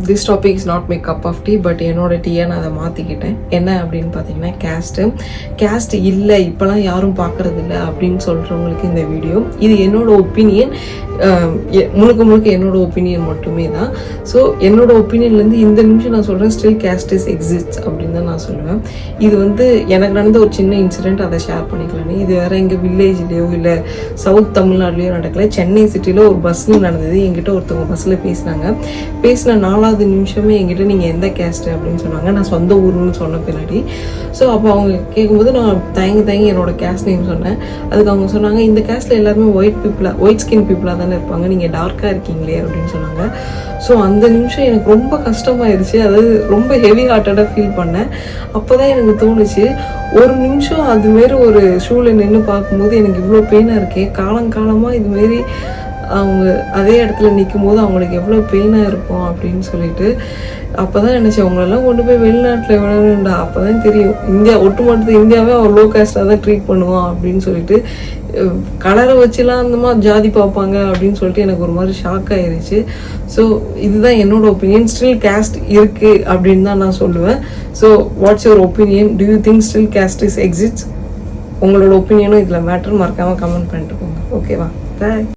This topic is not my cup of tea, but என்னோட டீயை நான் அதை மாற்றிக்கிட்டேன். என்ன அப்படின்னு பார்த்தீங்கன்னா, கேஸ்ட்டு இல்லை இப்போலாம் யாரும் பார்க்குறது இல்லை அப்படின்னு சொல்கிறவங்களுக்கு இந்த வீடியோ. இது என்னோட ஒப்பீனியன், முழுக்க என்னோட ஒப்பீனியன் மட்டுமே தான். ஸோ என்னோட ஒப்பீனியன்லேருந்து இந்த நிமிஷம் நான் சொல்கிறேன், ஸ்டில் கேஸ்ட் இஸ் எக்ஸிஸ்ட் அப்படின்னு தான் நான் சொல்லுவேன். இது வந்து எனக்கு நடந்த ஒரு சின்ன இன்சிடென்ட், அதை ஷேர் பண்ணிக்கலான்னு. இது வேறு எங்கள் வில்லேஜ்லேயோ இல்லை சவுத் தமிழ்நாடுலேயோ நடக்கல, சென்னை சிட்டியில் ஒரு பஸ்ஸில் நடந்தது. என்கிட்ட ஒருத்தவங்க பஸ்ஸில் பேசின 4வது நிமிஷமே என்கிட்ட நீங்கள் எந்த கேஸ்ட்டு அப்படின்னு சொன்னாங்க. நான் சொந்த ஊர்னு சொன்ன பின்னாடி. ஸோ அப்போ அவங்க கேட்கும்போது நான் தயங்கி என்னோட கேஸ்ட் நேம் சொன்னேன். அதுக்கு அவங்க சொன்னாங்க, இந்த கேஸ்ட்டில் எல்லாருமே ஒயிட் ஸ்கின் பீப்புளாக தானே இருப்பாங்க, நீங்கள் டார்க்காக இருக்கீங்களே அப்படின்னு சொன்னாங்க. ஸோ அந்த நிமிஷம் எனக்கு ரொம்ப கஷ்டமாயிருச்சு, அதாவது ரொம்ப ஹெவி ஹார்ட்டடாக ஃபீல் பண்ணேன். அப்போ தான் எனக்கு தோணுச்சு, ஒரு நிமிஷம் அதுமாரி ஒரு ஷூவில் நின்று பார்க்கும்போது எனக்கு இவ்வளோ பெயினாக இருக்கே, காலங்காலமாக இதுமாரி அவங்க அதே இடத்துல நிற்கும் போது அவங்களுக்கு எவ்வளோ பெயினாக இருக்கும் அப்படின்னு சொல்லிட்டு அப்போ தான் நினச்சேன், அவங்களெல்லாம் கொண்டு போய் வெளிநாட்டில் விடணுண்டா. அப்போ தான் தெரியும், ஒட்டுமொத்த இந்தியாவே அவர் லோ காஸ்ட்டாக தான் ட்ரீட் பண்ணுவான் அப்படின்னு சொல்லிட்டு, கலரை வச்சுலாம் அந்த மாதிரி ஜாதி பார்ப்பாங்க அப்படின்னு சொல்லிட்டு எனக்கு ஒரு மாதிரி ஷாக் ஆயிருச்சு. ஸோ இதுதான் என்னோட ஒப்பீனியன். ஸ்டில் கேஸ்ட் இருக்குது அப்படின்னு தான் நான் சொல்லுவேன். So what's your opinion? Do you think still caste is exist? உங்களோட ஒப்பீனியனும் இதில் மேட்டர், மறக்காமல் கமெண்ட் பண்ணிட்டு போங்க. ஓகேவா? பாய்.